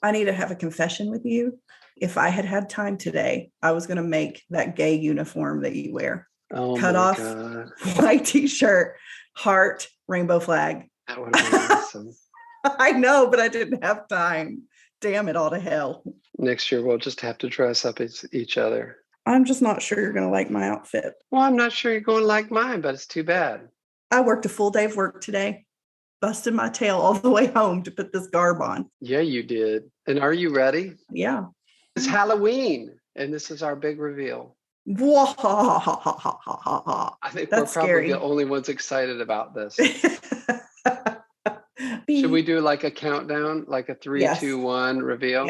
I need to have a confession with you. If I had had time today, I was going to make that gay uniform that you wear. Oh Cut my off God. white t-shirt, heart, rainbow flag. That would have been awesome. I know, but I didn't have time. Damn it all to hell. Next year, we'll just have to dress up as each other. I'm just not sure you're going to like my outfit. Well, I'm not sure you're going to like mine, but it's too bad. I worked a full day of work today, busted my tail all the way home to put this garb on. Yeah, you did. And are you ready? Yeah. It's Halloween, and this is our big reveal. I think That's we're probably scary. the only ones excited about this. Should we do like a countdown, like a 3, Yes. 2, 1 reveal?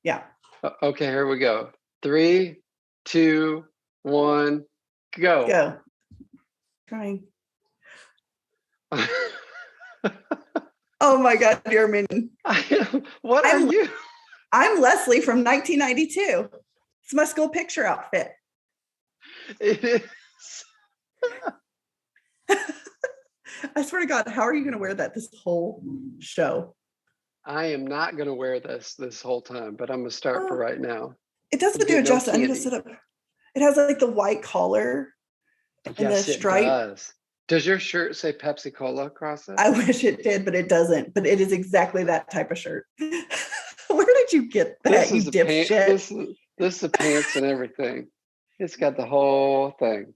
Yeah. Okay, here we go. 3, 2, 1, go. Trying. Oh my God, you're a minion. What are you? I'm Leslie from 1992. It's my school picture outfit. It is. I swear to God, how are you going to wear that this whole show? I am not going to wear this whole time, but I'm going to start for right now. It doesn't do it justice. I need to sit up. It has like the white collar and the stripe. It does. Does your shirt say Pepsi Cola across it? I wish it did, but it doesn't. But it is exactly that type of shirt. Where did you get that, you dipshit? This is the pants and everything. It's got the whole thing.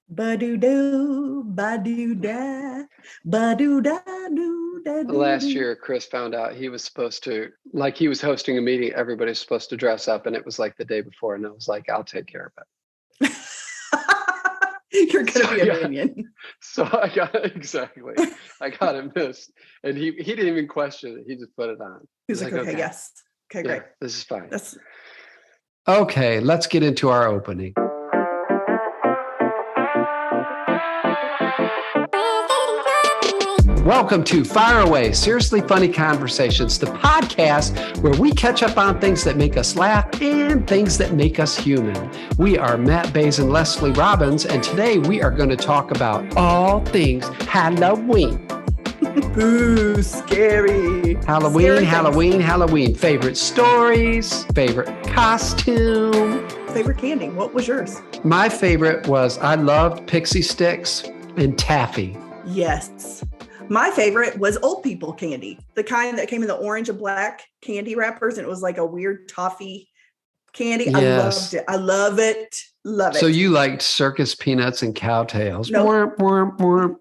Ba-doo-doo, ba-doo-da, ba-doo-da-doo-da-doo. Last year, Chris found out he was supposed to, like he was hosting a meeting, everybody's supposed to dress up, and it was like the day before, and I was like, I'll take care of it. You're going to be a minion. So I got it missed. And he didn't even question it. He just put it on. He was like, okay, yes. Okay, great. This is fine. Okay, let's get into our opening. Welcome to Fire Away, Seriously Funny Conversations, the podcast where we catch up on things that make us laugh and things that make us human. We are Matt Bays and Leslie Robbins, and today we are going to talk about all things Halloween. Ooh, scary. Halloween. Favorite stories, favorite costume. Favorite candy. What was yours? My favorite was, I loved pixie sticks and taffy. Yes. My favorite was old people candy, the kind that came in the orange and black candy wrappers, and it was like a weird toffee candy. Yes. I loved it. Love it. So you liked circus peanuts and cowtails. No. No,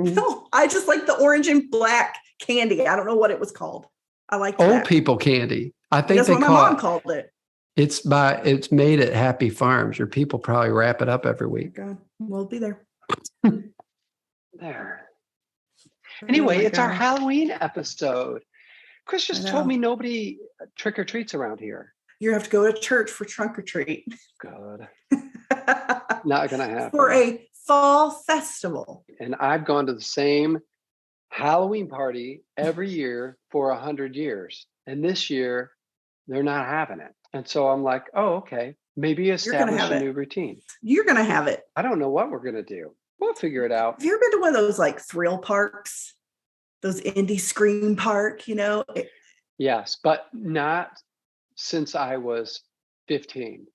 no, I just like the orange and black candy. I don't know what it was called. I like old people candy. I think that's what my mom called it. It's made at Happy Farms. Your people probably wrap it up every week. God, we'll be there. There. Anyway, it's our Halloween episode. Chris just told me nobody trick-or-treats around here. You have to go to church for trunk or treat. God. Not going to happen. For a fall festival. And I've gone to the same Halloween party every year for 100 years. And this year, they're not having it. And so I'm like, oh, okay. Maybe establish a new routine. You're going to have it. I don't know what we're going to do. We'll figure it out. Have you ever been to one of those like thrill parks? Those indie scream park, you know? Yes, but not since I was 15.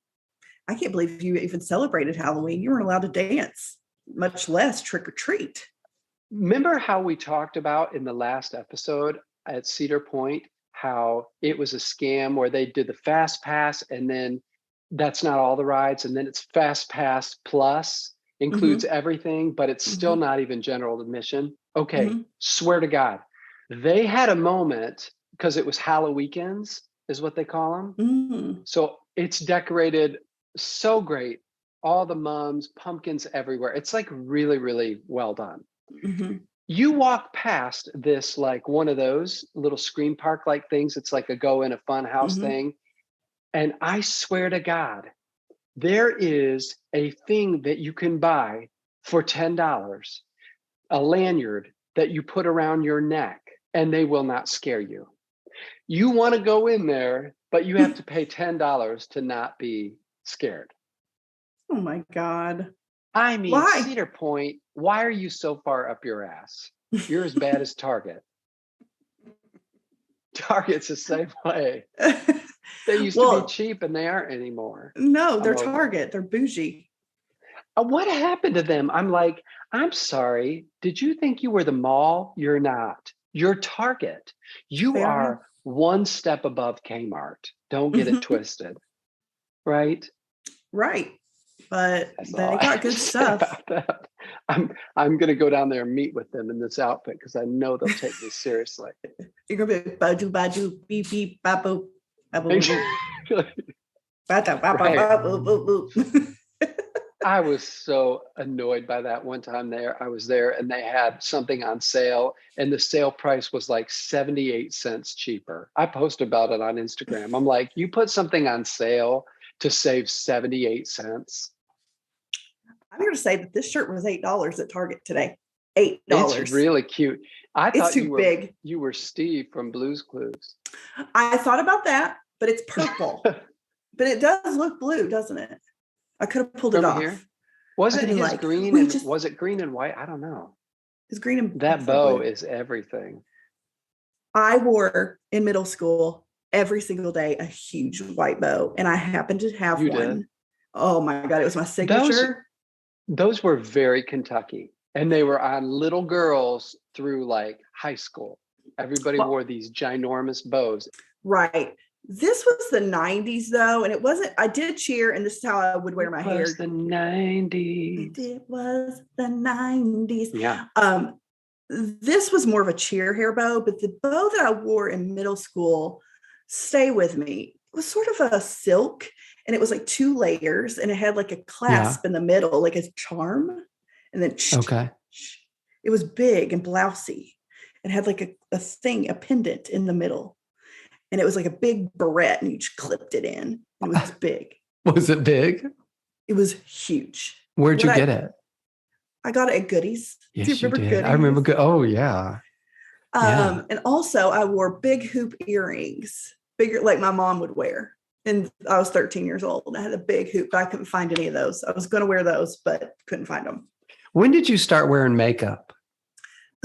I can't believe you even celebrated Halloween. You weren't allowed to dance, much less trick or treat. Remember how we talked about in the last episode at Cedar Point, how it was a scam where they did the Fast Pass and then that's not all the rides. And then it's Fast Pass Plus. Includes everything, but it's still not even general admission. Okay, swear to God. They had a moment, because it was Halloweekends, is what they call them. So it's decorated so great. All the mums, pumpkins everywhere. It's like really, really well done. You walk past this, like one of those little screen park like things. It's like a go in a fun house thing. And I swear to God, there is a thing that you can buy for $10, a lanyard that you put around your neck, and they will not scare you. You want to go in there, but you have to pay $10 to not be scared. Oh my God. I mean, why? Cedar Point, why are you so far up your ass? You're as bad as Target. Target's the same way. They used to be cheap and they aren't anymore. No, they're Target. They're bougie. What happened to them? I'm like, I'm sorry. Did you think you were the mall? You're not. You're Target. You are one step above Kmart. Don't get it twisted. Right? Right. But they got good stuff. I'm going to go down there and meet with them in this outfit because I know they'll take me seriously. You're going to be badu badu beep beep babu babu. I was so annoyed by that one time there. I was there and they had something on sale and the sale price was like 78 cents cheaper. I posted about it on Instagram. I'm like, you put something on sale to save 78 cents. I'm here to say that this shirt was $8 at Target today. $8. It's really cute. I thought big. You were Steve from Blue's Clues. I thought about that, but it's purple. But it does look blue, doesn't it? I could have pulled it off. Here? Wasn't his like, green and was it green and white? I don't know. It's green and that bow is everything. I wore in middle school every single day a huge white bow, and I happened to have one. Did? Oh my God, it was my signature. Those were very Kentucky, and they were on little girls through like high school. Everybody wore these ginormous bows. Right. This was the 90s though, and it wasn't, I did cheer, and this is how I would wear my hair. It was the 90s. It was the 90s. Yeah. This was more of a cheer hair bow, but the bow that I wore in middle school, stay with me, it was sort of a silk, and it was like 2 layers, and it had like a clasp in the middle, like a charm. And then it was big and blousy. It had like a thing, a pendant in the middle. And it was like a big barrette, and you just clipped it in. It was big. Was it big? It was huge. Where'd you get it? I got it at Goodies. Yes, you did. Goodies? I remember. Oh, yeah. And also, I wore big hoop earrings, bigger like my mom would wear. And I was 13 years old. And I had a big hoop, but I couldn't find any of those. I was going to wear those, but couldn't find them. When did you start wearing makeup?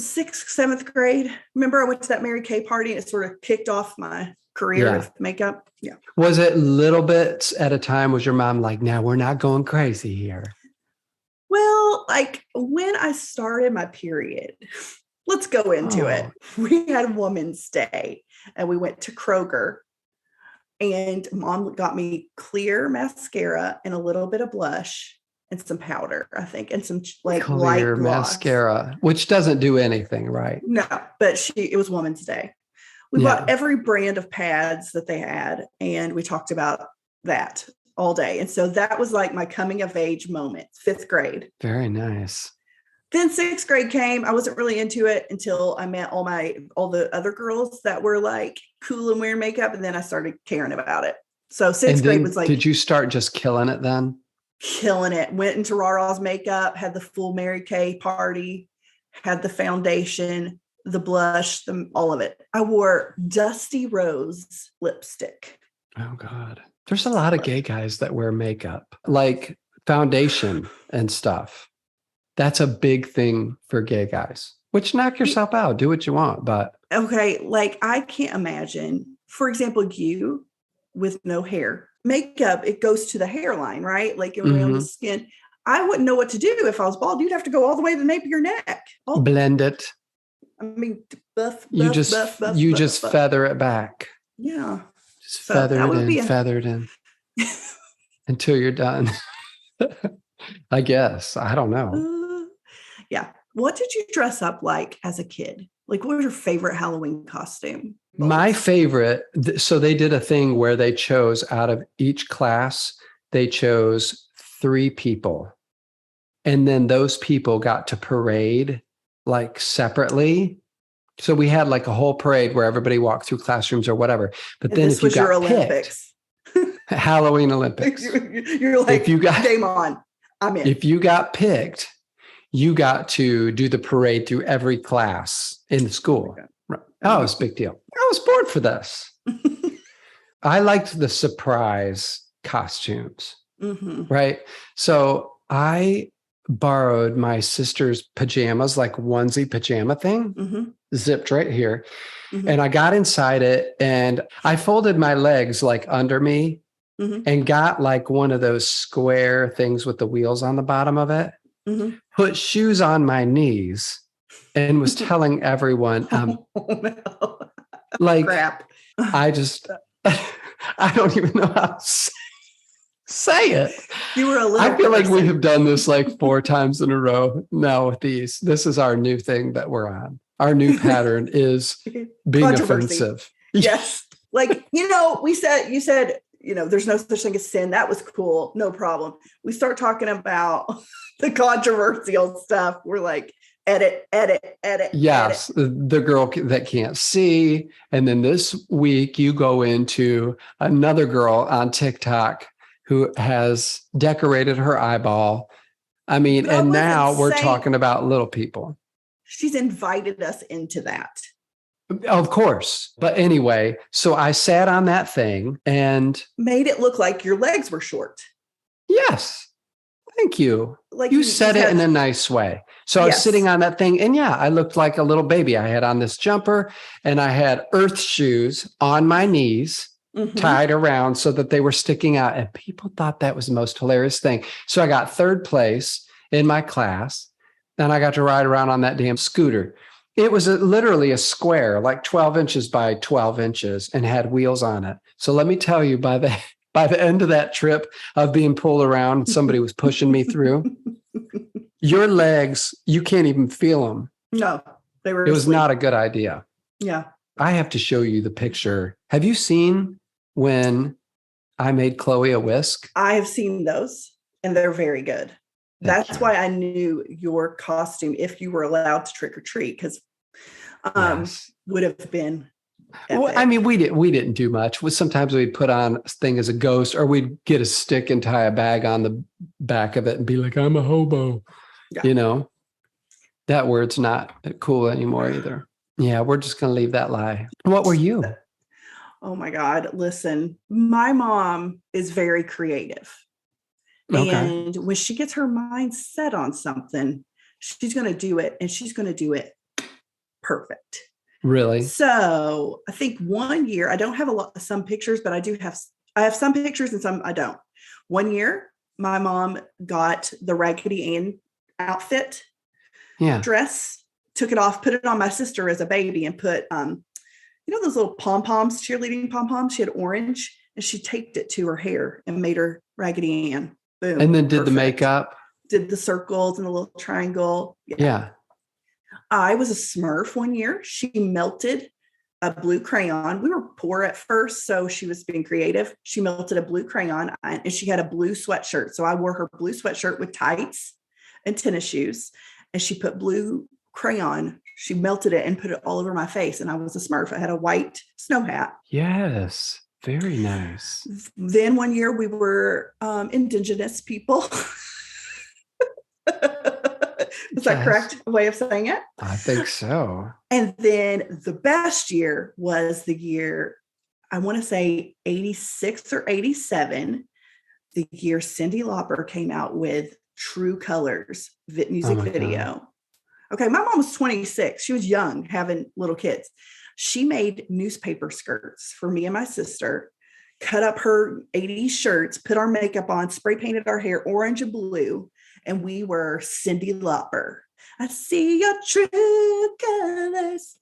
6th, 7th grade. Remember, I went to that Mary Kay party, and it sort of kicked off my career with makeup. Yeah. Was it little bits at a time? Was your mom like, "Now we're not going crazy here"? Well, like when I started my period, let's go into it. We had Women's Day, and we went to Kroger, and Mom got me clear mascara and a little bit of blush and some powder, I think, and some like light mascara, which doesn't do anything, right? No, but it was Women's Day. We bought every brand of pads that they had, and we talked about that all day. And so that was like my coming of age moment, 5th grade. Very nice. Then 6th grade came. I wasn't really into it until I met all the other girls that were like cool and wearing makeup, and then I started caring about it. So 6th grade was like. Did you start just killing it then? Killing it. Went into Rara's makeup, had the full Mary Kay party, had the foundation, the blush, all of it. I wore Dusty Rose lipstick. Oh God. There's a lot of gay guys that wear makeup, like foundation and stuff. That's a big thing for gay guys, which knock yourself out, do what you want. But okay, like I can't imagine, for example, you with no hair. Makeup, it goes to the hairline, right? Like around the skin. I wouldn't know what to do if I was bald. You'd have to go all the way to the nape of your neck. Blend it. I mean, buff, you just feather it back. Yeah. Just feathered in until you're done. I guess. I don't know. Yeah. What did you dress up like as a kid? Like, what was your favorite Halloween costume? My favorite, so they did a thing where they chose out of each class, they chose 3 people. And then those people got to parade like separately. So we had like a whole parade where everybody walked through classrooms or whatever. But then if you got Olympics. Halloween Olympics. You're like, game on. I'm in. If you got picked, you got to do the parade through every class in the school. Okay. Oh, it was a big deal. I was born for this. I liked the surprise costumes, right? So I borrowed my sister's pajamas, like onesie pajama thing. zipped right here. Mm-hmm. And I got inside it and I folded my legs like under me and got like one of those square things with the wheels on the bottom of it, put shoes on my knees and was telling everyone, Oh, no. like, Crap. I don't even know how to say it. You were a little I feel like we person. have done this like 4 times in a row now with these. This is our new thing that we're on. Our new pattern is being offensive. Yes. Like, you said, there's no such thing as sin. That was cool. No problem. We start talking about the controversial stuff. We're like, edit. Yes. Edit. The girl that can't see. And then this week you go into another girl on TikTok who has decorated her eyeball. I mean, and now we're talking about little people. She's invited us into that. Of course. But anyway, so I sat on that thing and made it look like your legs were short. Yes. Thank you. Like you said it in a nice way. So I was sitting on that thing and I looked like a little baby. I had on this jumper and I had earth shoes on my knees tied around so that they were sticking out. And people thought that was the most hilarious thing. So I got 3rd place in my class and I got to ride around on that damn scooter. It was literally a square, like 12 inches by 12 inches and had wheels on it. So let me tell you, by the end of that trip of being pulled around, somebody was pushing me through. Your legs, you can't even feel them. No, they were. It was not a good idea. Yeah. I have to show you the picture. Have you seen when I made Chloe a whisk? I have seen those and they're very good. That's why I knew your costume, if you were allowed to trick or treat, because would have been epic. Well, I mean, we didn't do much. Sometimes we'd put on a thing as a ghost, or we'd get a stick and tie a bag on the back of it and be like, I'm a hobo. Yeah. That word's not cool anymore either. Yeah, we're just going to leave that lie. What were you? Oh my God. Listen, my mom is very creative. Okay. And when she gets her mind set on something, she's going to do it, and she's going to do it perfect. Really? So I think one year, I don't have some pictures, but I have some pictures and some I don't. One year, my mom got the Raggedy Ann outfit, dress, took it off, put it on my sister as a baby, and put, those little pom-poms, cheerleading pom-poms. She had orange, and she taped it to her hair and made her Raggedy Ann. Boom. And then did the makeup. Did the circles and the little triangle. Yeah. I was a Smurf one year. She melted a blue crayon. We were poor at first, so she was being creative. She melted a blue crayon, and she had a blue sweatshirt. So I wore her blue sweatshirt with tights and tennis shoes, and she put blue crayon. She melted it and put it all over my face, and I was a Smurf. I had a white snow hat. Yes. Very nice. Then one year we were indigenous people. Is that correct way of saying it? I think so. And then the best year was the year, I want to say 86 or 87, the year Cyndi Lauper came out with True Colors music video. God. Okay, my mom was 26. She was young, having little kids. She made newspaper skirts for me and my sister, cut up her 80s shirts, put our makeup on, spray painted our hair orange and blue, and we were Cyndi Lauper. I see your true colors.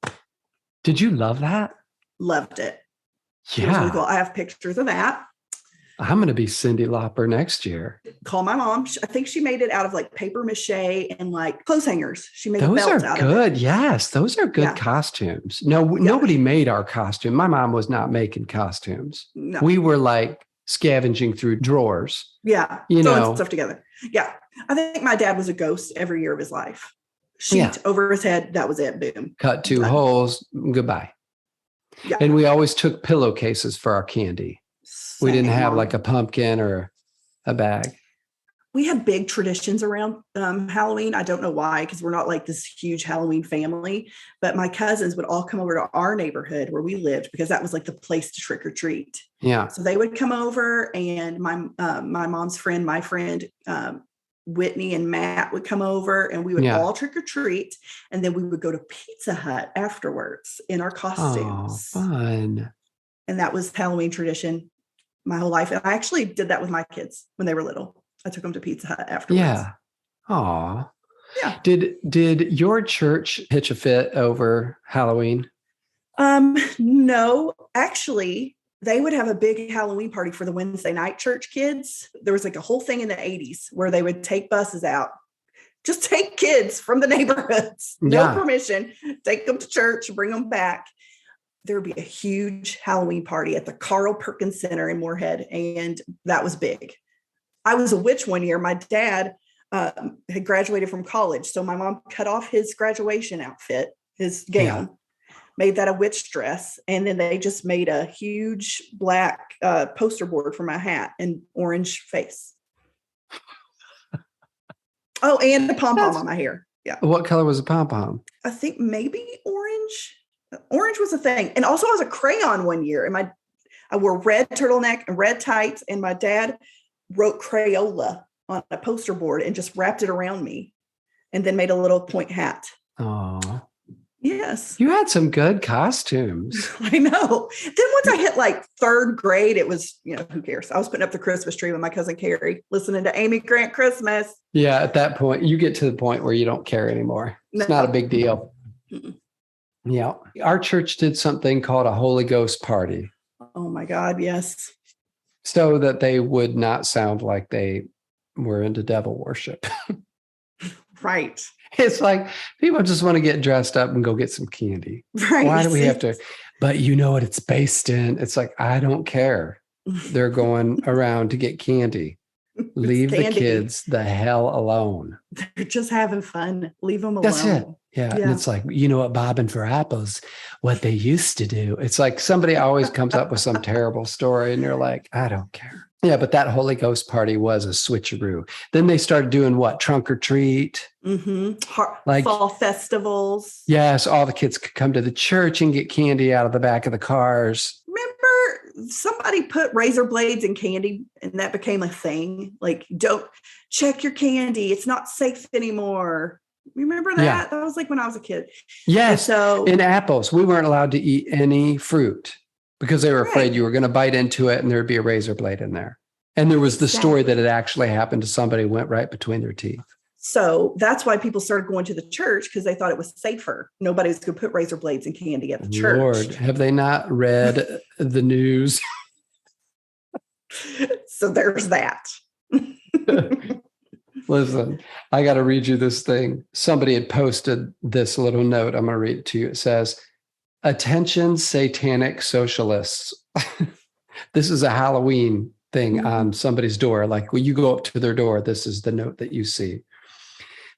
Did you love that? Loved it. Yeah. It was really cool. I have pictures of that. I'm going to be Cyndi Lauper next year. Call my mom. I think she made it out of like paper mache and like clothes hangers. She made those belts are out good. of it. Yes, those are good costumes. No, nobody made our costume. My mom was not making costumes. No. We were like scavenging through drawers. Yeah, throwing stuff together. Yeah, I think my dad was a ghost every year of his life. Sheet over his head. That was it. Boom. Cut 2 holes. Goodbye. Yeah. And we always took pillowcases for our candy. We didn't have like a pumpkin or a bag. We had big traditions around Halloween. I don't know why, because we're not like this huge Halloween family, but my cousins would all come over to our neighborhood where we lived because that was like the place to trick or treat. Yeah. So they would come over, and my mom's friend, my friend, Whitney and Matt would come over, and we would all trick or treat. And then we would go to Pizza Hut afterwards in our costumes. Oh, fun. And that was Halloween tradition my whole life. And I actually did that with my kids when they were little. I took them to Pizza Hut afterwards. Yeah. Aw. Yeah. Did your church pitch a fit over Halloween? No, actually, they would have a big Halloween party for the Wednesday night church kids. There was like a whole thing in the 80s where they would take buses out, just take kids from the neighborhoods, no permission, take them to church, bring them back. There would be a huge Halloween party at the Carl Perkins Center in Moorhead. And that was big. I was a witch one year. My dad had graduated from college. So my mom cut off his graduation outfit, his gown, made that a witch dress. And then they just made a huge black poster board for my hat and orange face. Oh, and the pom-pom on my hair. Yeah. What color was the pom-pom? I think maybe orange. Orange was a thing. And also I was a crayon one year. And I wore red turtleneck and red tights. And my dad wrote Crayola on a poster board and just wrapped it around me and then made a little point hat. Oh, yes. You had some good costumes. I know. Then once I hit like third grade, it was, who cares? I was putting up the Christmas tree with my cousin Carrie, listening to Amy Grant Christmas. Yeah. At that point, you get to the point where you don't care anymore. It's not a big deal. Mm-mm. Yeah. Our church did something called a Holy Ghost party. Oh my God. Yes. So that they would not sound like they were into devil worship. Right. It's like people just want to get dressed up and go get some candy. Right. Why do we have to? But you know what it's based in? It's like, I don't care. They're going around to get candy. Leave the kids the hell alone. They're just having fun. Leave them alone. That's it. Yeah. And it's like, you know what, bobbing for apples, what they used to do. It's like somebody always comes up with some terrible story and you're like, I don't care. Yeah, but that Holy Ghost party was a switcheroo. Then they started doing what? Trunk or treat. Mm-hmm. Like fall festivals. Yes, all the kids could come to the church and get candy out of the back of the cars. Remember, somebody put razor blades in candy and that became a thing. Like, don't check your candy. It's not safe anymore. Remember that? Yeah. That was like when I was a kid. Yes. So in apples, we weren't allowed to eat any fruit because they were afraid you were going to bite into it and there'd be a razor blade in there. And there was the story that it actually happened to somebody who went right between their teeth. So that's why people started going to the church because they thought it was safer. Nobody was going to put razor blades in candy at the church. Lord, have they not read the news? So there's that. Listen, I got to read you this thing. Somebody had posted this little note. I'm going to read it to you. It says, "Attention, satanic socialists." This is a Halloween thing on somebody's door. Like when you go up to their door, this is the note that you see.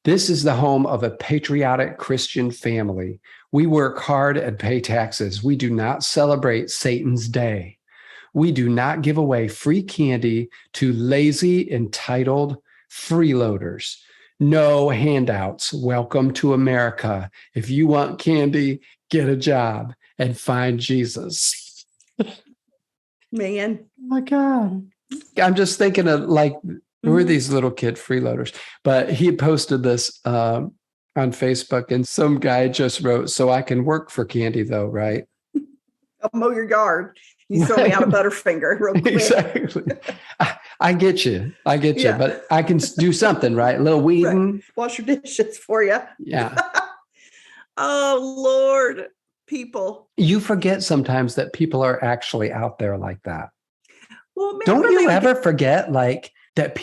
"This is the home of a patriotic Christian family. We work hard and pay taxes. We do not celebrate Satan's day. We do not give away free candy to lazy, entitled freeloaders. No handouts. Welcome to America. If you want candy, get a job and find Jesus." Man. Oh my God. I'm just thinking of like, who are these little kid freeloaders? But he posted this on Facebook and some guy just wrote, "So I can work for candy though, right?" I'll mow your yard. You throw me out a Butterfinger real quick. Exactly. I get you. But I can do something, right? A little weeding. Right. Wash your dishes for you. Yeah. Oh, Lord. People. You forget sometimes that people are actually out there like that. Well, don't you ever forget like that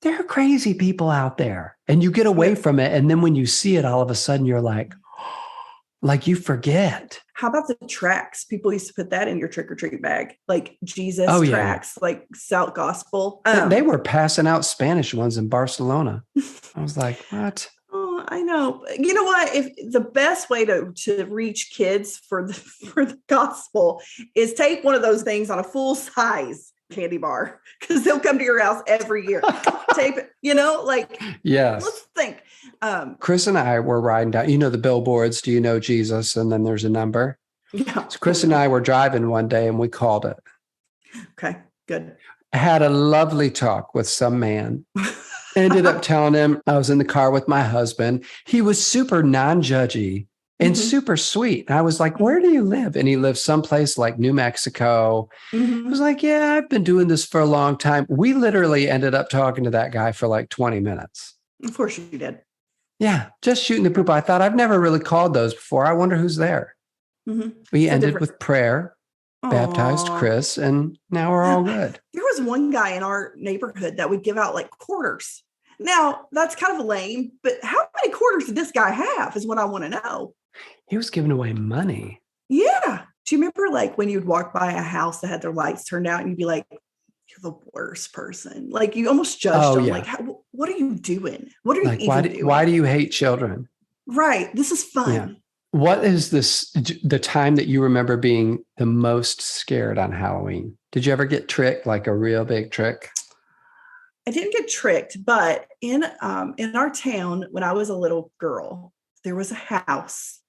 there are crazy people out there and you get away from it. And then when you see it, all of a sudden you're like you forget. How about the tracks? People used to put that in your trick-or-treat bag, like Jesus tracks, like South Gospel. They were passing out Spanish ones in Barcelona. I was like, what? Oh, I know. You know what? If the best way to reach kids for the gospel is take one of those things on a full size candy bar because they'll come to your house every year. Tape it, yes. Let's think. Chris and I were riding down, the billboards, "Do you know Jesus?" And then there's a number. Yeah. So Chris and I were driving one day and we called it. Okay, good. I had a lovely talk with some man Ended up telling him I was in the car with my husband. He was super non-judgy and super sweet. And I was like, where do you live? And he lives someplace like New Mexico. I was like, yeah, I've been doing this for a long time. We literally ended up talking to that guy for like 20 minutes. Of course you did. Yeah, just shooting the poop. I thought I've never really called those before. I wonder who's there. We ended with prayer, baptized Chris, and now we're all good. There was one guy in our neighborhood that would give out like quarters. Now, that's kind of lame, but how many quarters did this guy have is what I want to know. He was giving away money. Yeah. Do you remember like when you'd walk by a house that had their lights turned out and you'd be like, you're the worst person. Like you almost judged them. Yeah. Like, what are you doing? What are you even doing? Why do you hate children? Right. This is fun. Yeah. What is the time that you remember being the most scared on Halloween? Did you ever get tricked, like a real big trick? I didn't get tricked, but in our town, when I was a little girl, there was a house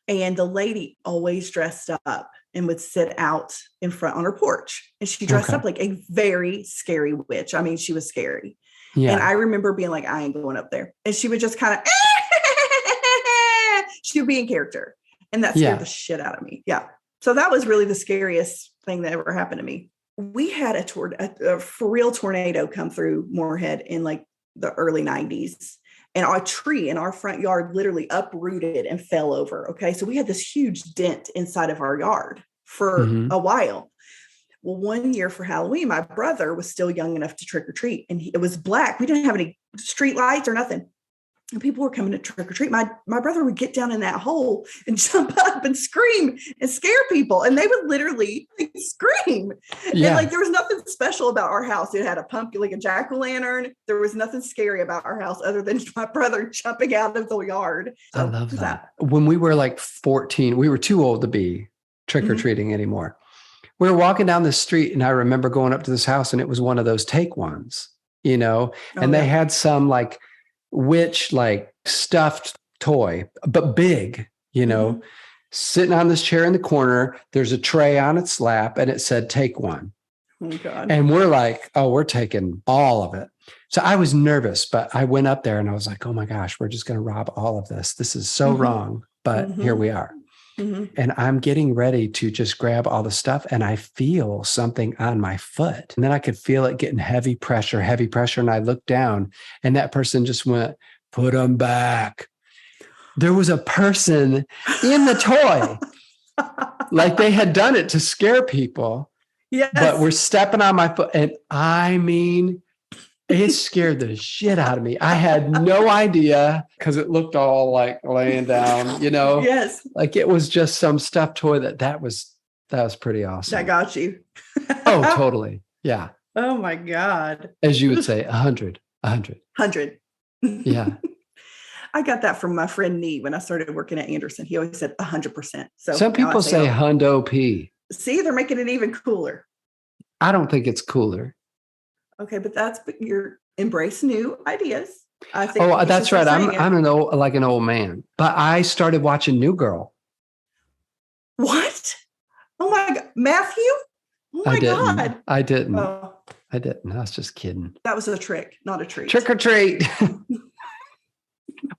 and the lady always dressed up and would sit out in front on her porch. And she dressed up like a very scary witch. I mean, she was scary. Yeah. And I remember being like, I ain't going up there. And she would just kind of, she would be in character. And that scared the shit out of me. Yeah. So that was really the scariest thing that ever happened to me. We had a for real tornado come through Moorhead in like the early 90s. And our tree in our front yard literally uprooted and fell over. Okay. So we had this huge dent inside of our yard for a while. Well, one year for Halloween, my brother was still young enough to trick or treat. And it was black. We didn't have any street lights or nothing. And people were coming to trick or treat. My brother would get down in that hole and jump up and scream and scare people. And they would literally scream. Yeah. And like, there was nothing special about our house. It had a pumpkin, like a jack-o'-lantern. There was nothing scary about our house other than my brother jumping out of the yard. So I love that. When we were like 14, we were too old to be trick-or-treating anymore. We were walking down the street and I remember going up to this house and it was one of those take ones, you know, and they had some like witch, like stuffed toy, but big, you know, sitting on this chair in the corner. There's a tray on its lap and it said, take one. Oh God. And we're like, oh, we're taking all of it. So I was nervous, but I went up there and I was like, oh my gosh, we're just going to rob all of this. This is so wrong. But here we are. And I'm getting ready to just grab all the stuff and I feel something on my foot. And then I could feel it getting heavy pressure. And I looked down and that person just went, put them back. There was a person in the toy. Like they had done it to scare people. Yes. But we're stepping on my foot. And I mean, it scared the shit out of me. I had no idea because it looked all like laying down, you know? Yes. Like it was just some stuffed toy that was pretty awesome. That got you. Oh, totally. Yeah. Oh my God. As you would say, 100. 100. Yeah. I got that from my friend Nee when I started working at Anderson. He always said 100%. So some people say hundo P. See, they're making it even cooler. I don't think it's cooler. Okay, but you're embrace new ideas. I think. Oh, that's right. I'm an old man, but I started watching New Girl. What? Oh my God, Matthew! Oh my God! I didn't. Oh. I didn't. I was just kidding. That was a trick, not a treat. Trick or treat.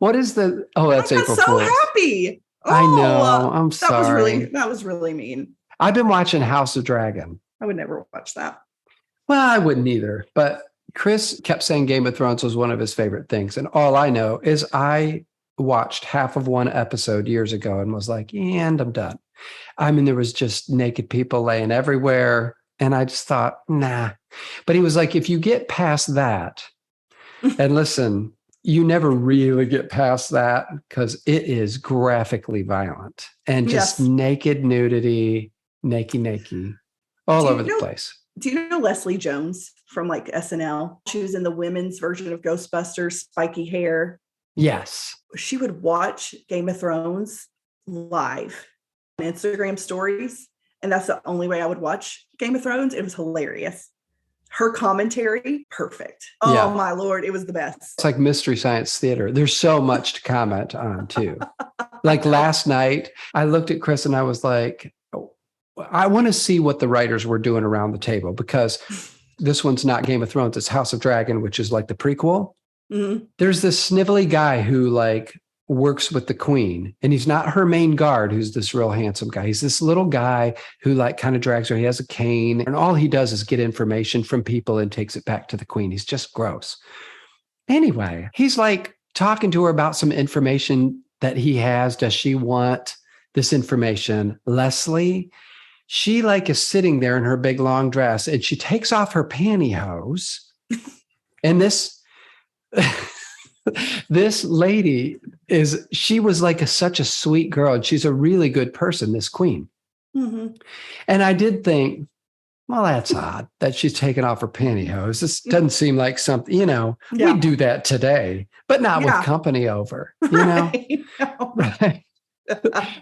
What is the? Oh, that's April Fool's. I'm so happy. Oh, I know. I'm sorry. That was really mean. I've been watching House of Dragon. I would never watch that. Well, I wouldn't either, but Chris kept saying Game of Thrones was one of his favorite things. And all I know is I watched half of one episode years ago and was like, and I'm done. I mean, there was just naked people laying everywhere. And I just thought, nah. But he was like, if you get past that, and listen, you never really get past that because it is graphically violent and just naked nudity, naked, all over the place. Do you know Leslie Jones from like SNL? She was in the women's version of Ghostbusters, spiky hair. Yes. She would watch Game of Thrones live on Instagram stories. And that's the only way I would watch Game of Thrones. It was hilarious. Her commentary, perfect. Oh my Lord, it was the best. It's like Mystery Science Theater. There's so much to comment on too. Like last night, I looked at Chris and I was like, I want to see what the writers were doing around the table because this one's not Game of Thrones. It's House of Dragon, which is like the prequel. Mhm. There's this snivelly guy who like works with the queen, and he's not her main guard, who's this real handsome guy. He's this little guy who like kind of drags her. He has a cane, and all he does is get information from people and takes it back to the queen. He's just gross. Anyway, he's like talking to her about some information that he has. Does she want this information? Leslie, she like is sitting there in her big long dress, and she takes off her pantyhose. And this lady she was like such a sweet girl, and she's a really good person, this queen. Mhm. And I did think, well, that's odd that she's taken off her pantyhose. This doesn't seem like something, Yeah. we do that today, but not Yeah. with company over, know? Right. Right.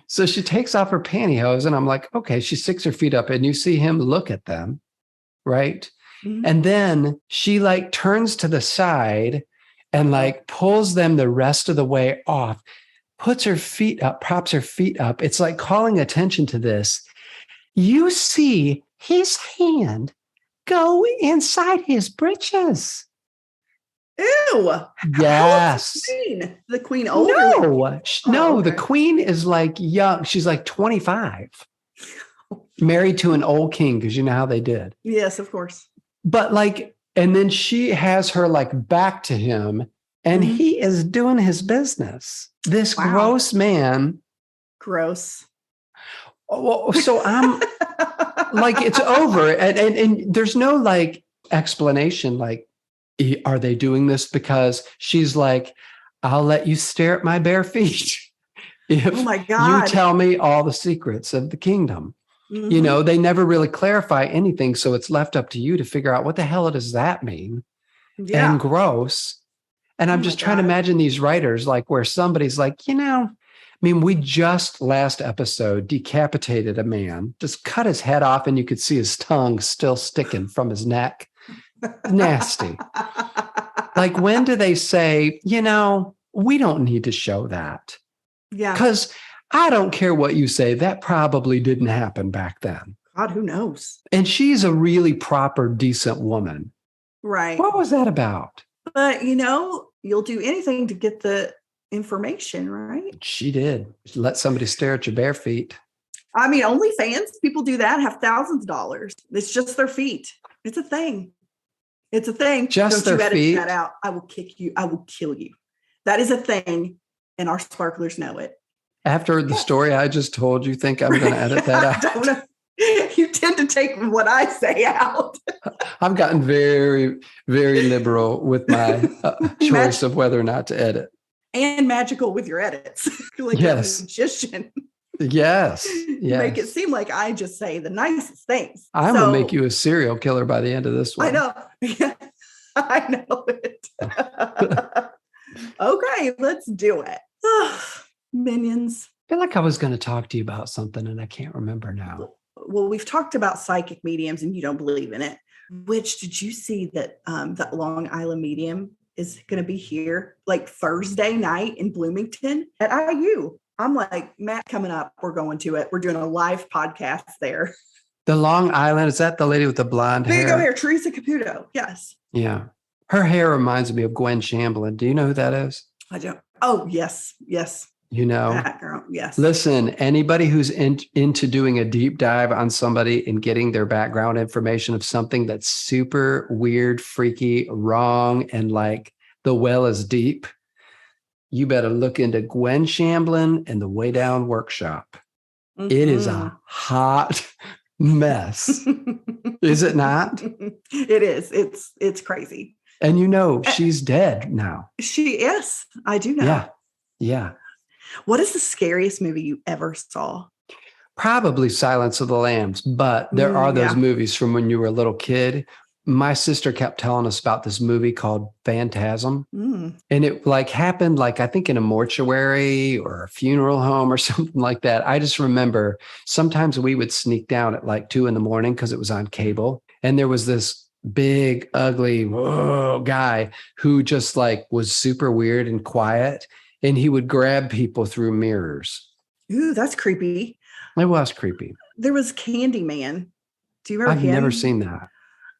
So she takes off her pantyhose, and I'm like, okay, she sticks her feet up, and you see him look at them, right? Mhm. And then she like turns to the side and like pulls them the rest of the way off, puts her feet up, props her feet up. It's like calling attention to this. You see his hand go inside his britches. Ew. Yes. The queen old? or No, okay. the queen is like young. She's like 25, married to an old king, because you know how they did. Yes, of course. But like, and then she has her like back to him, and Mhm. he is doing his business. This Wow. gross man. Gross. So I'm like, it's over. And there's no like explanation. Like, are they doing this because she's like, I'll let you stare at my bare feet if Oh my God. you tell me all the secrets of the kingdom. Mhm. They never really clarify anything. So it's left up to you to figure out what the hell does that mean? Yeah. And gross. And I'm Oh just my trying to God. imagine these writers, like where somebody's like, we just last episode decapitated a man, just cut his head off, and you could see his tongue still sticking from his neck. Nasty. Like, when do they say, we don't need to show that? Yeah. Because I don't care what you say, that probably didn't happen back then. God, who knows? And she's a really proper, decent woman. Right. What was that about? But you'll do anything to get the information, right? She did. Let somebody stare at your bare feet. I mean, OnlyFans, people do that, have thousands of dollars. It's just their feet. It's a thing. It's a thing. Just Don't their you edit feet? that out. I will kick you. I will kill you. That is a thing, and our sparklers know it. After the story I just told, you think I'm going to edit that out? I don't know. You tend to take what I say out. I've gotten very, very liberal with my choice of whether or not to edit. And magical with your edits. Like Yes. a magician. Yes. You make it seem like I just say the nicest things. I'm going to make you a serial killer by the end of this one. I know. I know it. Okay, let's do it. Minions. I feel like I was going to talk to you about something, and I can't remember now. Well, we've talked about psychic mediums, and you don't believe in it. Which, did you see that that Long Island medium is going to be here like Thursday night in Bloomington at IU? I'm like, Matt, coming up, we're going to it. We're doing a live podcast there. The Long Island, is that the lady with the blonde There hair? you go here, Teresa Caputo. Yes. Yeah. Her hair reminds me of Gwen Shamblin. Do you know who that is? I don't. Oh, yes. Yes. That girl. Yes. Listen, anybody who's into doing a deep dive on somebody and getting their background information of something that's super weird, freaky, wrong, and like the well is deep, you better look into Gwen Shamblin and the Way Down Workshop. Mm-hmm. It is a hot mess. Is it not? It is. It's crazy. And she's dead now. Yes, I do know. Yeah. Yeah. What is the scariest movie you ever saw? Probably Silence of the Lambs, but there are those movies from when you were a little kid. My sister kept telling us about this movie called Phantasm. And it like happened like, I think in a mortuary or a funeral home or something like that. I just remember sometimes we would sneak down at like 2 a.m. because it was on cable. And there was this big, ugly guy who just like was super weird and quiet. And he would grab people through mirrors. Ooh, that's creepy. It was creepy. There was Candyman. Do you remember I've him? never seen that.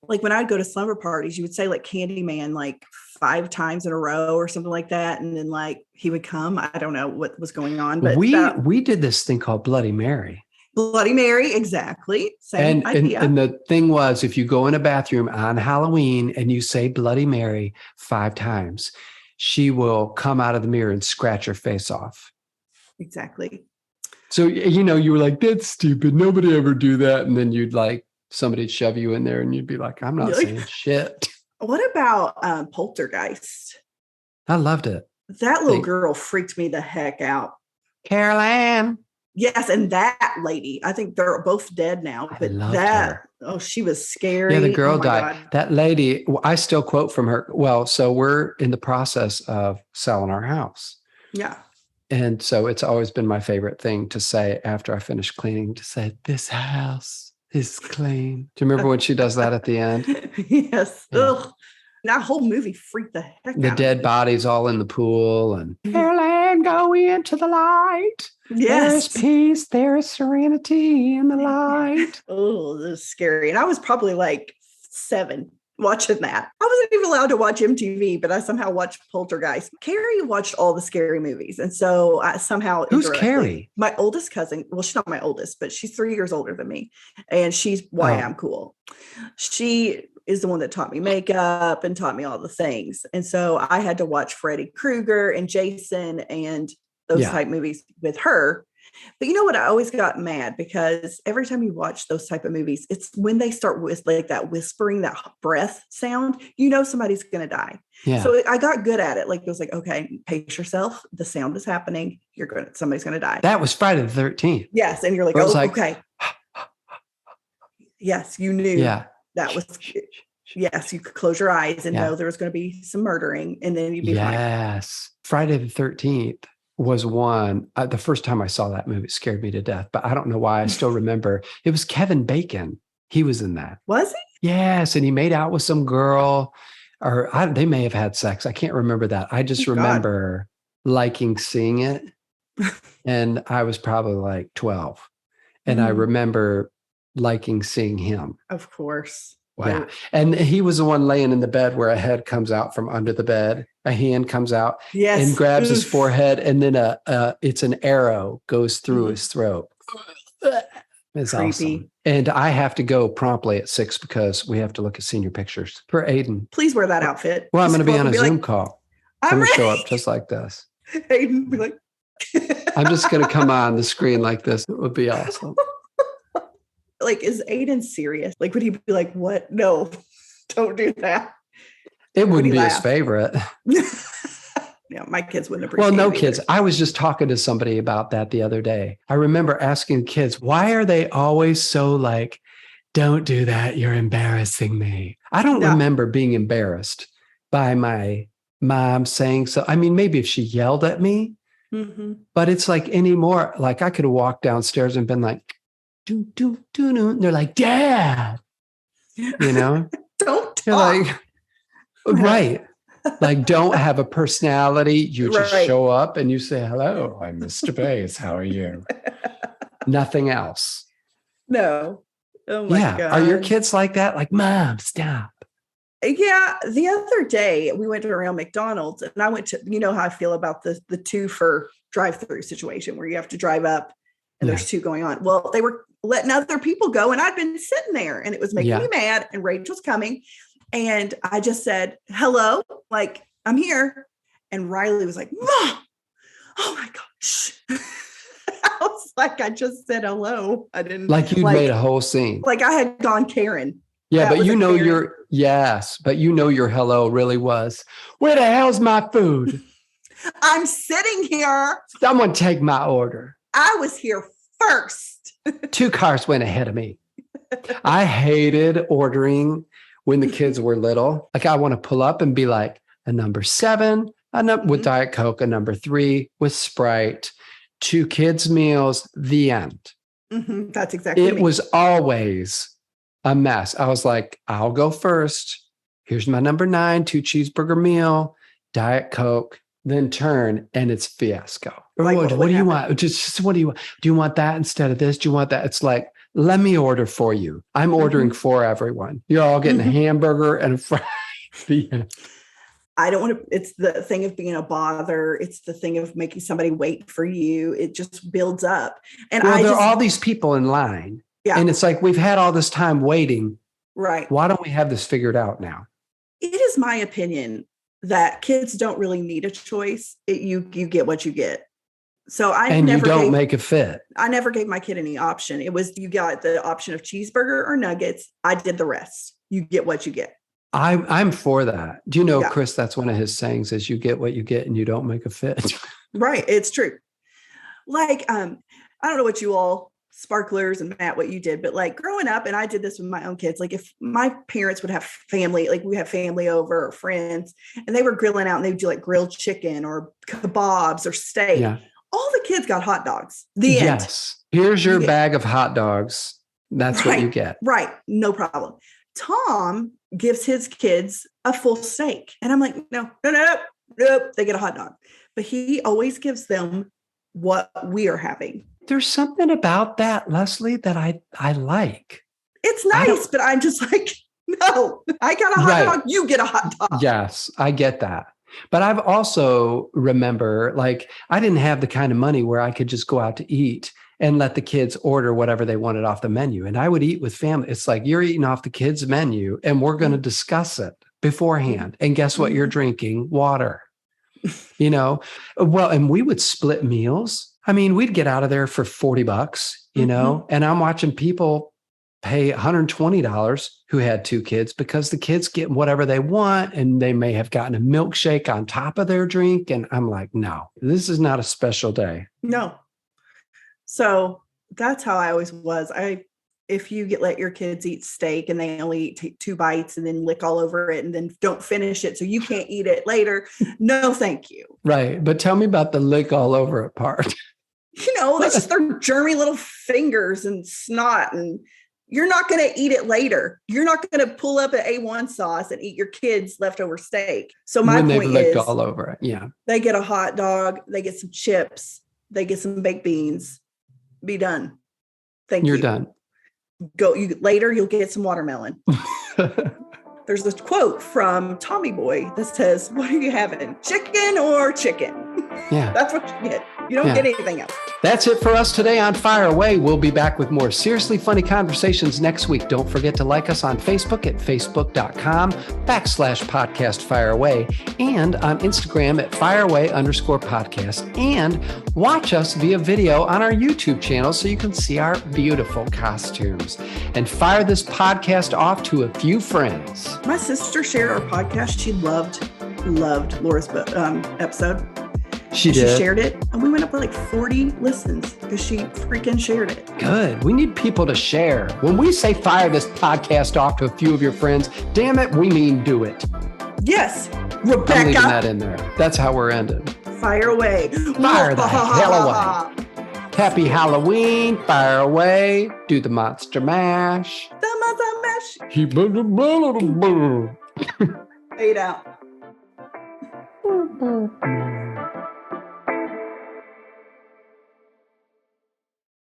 like when I'd go to slumber parties, you would say like Candyman like 5 times in a row or something like that. And then like he would come. I don't know what was going on, but we did this thing called Bloody Mary. Bloody Mary, exactly. Same idea. And the thing was, if you go in a bathroom on Halloween and you say Bloody Mary 5 times, she will come out of the mirror and scratch your face off. Exactly. So, you were like, that's stupid. Nobody ever do that. And then somebody'd shove you in there and you'd be like, I'm not saying shit. What about Poltergeist? I loved it. That little girl freaked me the heck out. Carol Ann. Yes, and that lady, I think they're both dead now, but she was scary. Yeah, the girl died. God. That lady, I still quote from her. Well, so we're in the process of selling our house. Yeah. And so it's always been my favorite thing to say after I finish cleaning, to say, this house is clean. Do you remember when she does that at the end? Yes. Yeah. Ugh. That whole movie freaked the heck out of me. The dead bodies all in the pool and Carol Ann, go into the light. Yes. There's peace, there's serenity in the light. Oh, this is scary. And I was probably like 7 watching that. I wasn't even allowed to watch MTV, but I somehow watched Poltergeist. Carrie watched all the scary movies. And so I somehow... Who's Carrie? My oldest cousin. Well, she's not my oldest, but she's 3 years older than me. And she's why I'm cool. She is the one that taught me makeup and taught me all the things. And so I had to watch Freddy Krueger and Jason and those type movies with her. But you know what? I always got mad because every time you watch those type of movies, it's when they start with like that whispering, that breath sound, somebody's going to die. Yeah. So I got good at it. Like it was like, okay, pace yourself. The sound is happening. Somebody's going to die. That was Friday the 13th. Yes. And you're like, okay. Yes. You knew that was, yes, you could close your eyes and know there was going to be some murdering and then you'd be fine. Yes. Friday the 13th. Was one, the first time I saw that movie, it scared me to death, but I don't know why. I still remember it was Kevin Bacon. He was in that. Was he? Yes. And he made out with some girl they may have had sex. I can't remember that. I just remember liking seeing it. And I was probably like 12. And I remember liking seeing him. Of course. Wow. Yeah. And he was the one laying in the bed where a head comes out from under the bed. A hand comes out and grabs his forehead. And then it's an arrow goes through his throat. It's creepy. Awesome. And I have to go promptly at 6 because we have to look at senior pictures for Aiden. Please wear that outfit. Well, I'm going to be on a Zoom call. I'm going to show up just like this. Aiden be like, I'm just going to come on the screen like this. It would be awesome. Like, is Aiden serious? Like, would he be like, what? No, don't do that. It wouldn't be his favorite. Yeah, my kids wouldn't appreciate it. Well, no kids. I was just talking to somebody about that the other day. I remember asking kids, why are they always so like, don't do that. You're embarrassing me. I don't remember being embarrassed by my mom saying so. I mean, maybe if she yelled at me, but it's like anymore. Like I could have walked downstairs and been like, do, and they're like, Dad, don't talk. Like, right. Like, don't have a personality. You just show up and you say, hello, I'm Mr. Bass. How are you? Nothing else. No. Oh my God. Are your kids like that? Like, Mom, stop. Yeah. The other day we went around McDonald's and I went to, you know how I feel about the 2 for drive-through situation where you have to drive up and there's 2 going on. Well, they were letting other people go and I'd been sitting there and it was making me mad and Rachel's coming. And I just said, hello, like I'm here. And Riley was like, Mom, oh my gosh. I was like, I just said hello. I didn't like you made a whole scene. Like I had gone Karen. Yeah, but you know your hello really was, where the hell's my food? I'm sitting here. Someone take my order. I was here first. 2 cars went ahead of me. I hated ordering when the kids were little. Like I want to pull up and be like a number 7, with Diet Coke, a number 3 with Sprite, 2 kids meals, the end. That's exactly it. Was always a mess. I was like, I'll go first. Here's my number 9, 2 cheeseburger meal, Diet Coke, then turn and it's fiasco. Like, what do you want? Just what do you want? Do you want that instead of this? Do you want that? It's like let me order for you. I'm ordering for everyone. You're all getting a hamburger and a fry. I don't want to, it's the thing of being a bother. It's the thing of making somebody wait for you. It just builds up. And there are all these people in line. Yeah. And it's like, we've had all this time waiting. Right. Why don't we have this figured out now? It is my opinion that kids don't really need a choice. You get what you get. So you don't make it fit. I never gave my kid any option. It was, you got the option of cheeseburger or nuggets. I did the rest. You get what you get. I'm for that. Do you know, Chris, that's one of his sayings is you get what you get and you don't make a fit. Right. It's true. Like, I don't know what you all sparklers and Matt, what you did, but like growing up, and I did this with my own kids. Like if my parents would have family, like we have family over or friends, and they were grilling out and they would do like grilled chicken or kebabs or steak. Yeah. All the kids got hot dogs. The end. Yes. Here's your bag of hot dogs. That's what you get. Right. No problem. Tom gives his kids a full steak. And I'm like, no. They get a hot dog. But he always gives them what we are having. There's something about that, Leslie, that I like. It's nice, but I'm just like, no, I got a hot dog. You get a hot dog. Yes, I get that. But I've also remember, like, I didn't have the kind of money where I could just go out to eat and let the kids order whatever they wanted off the menu. And I would eat with family. It's like, you're eating off the kids' menu and we're going to discuss it beforehand. And guess what? You're drinking water, Well, and we would split meals. I mean, we'd get out of there for $40, and I'm watching people pay $120 who had 2 kids because the kids get whatever they want. And they may have gotten a milkshake on top of their drink. And I'm like, no, this is not a special day. No. So that's how I always was. If you let your kids eat steak and they only take 2 bites and then lick all over it and then don't finish it so you can't eat it later, no, thank you. Right. But tell me about the lick all over it part. That's just their germy little fingers and snot, and you're not going to eat it later. You're not going to pull up an A1 sauce and eat your kids' leftover steak. So my point is, licked all over it. Yeah. They get a hot dog, they get some chips, they get some baked beans. Be done. Thank you. You're done. Later, you'll get some watermelon. There's this quote from Tommy Boy that says, "What are you having? Chicken or chicken?" Yeah. That's what you get. You don't get anything else. That's it for us today on Fire Away. We'll be back with more seriously funny conversations next week. Don't forget to like us on Facebook at facebook.com/podcast Fire Away and on Instagram at fireaway_podcast, and watch us via video on our YouTube channel so you can see our beautiful costumes, and fire this podcast off to a few friends. My sister shared our podcast. She loved Laura's episode. She did. She shared it, and we went up like 40 listens because she freaking shared it. Good. We need people to share. When we say fire this podcast off to a few of your friends, damn it, we mean do it. Yes. Rebecca. I'm leaving that in there. That's how we're ending. Fire away. Fire the hell away. Happy Halloween. Fire away. Do the monster mash. The monster mash. Keep Fade out.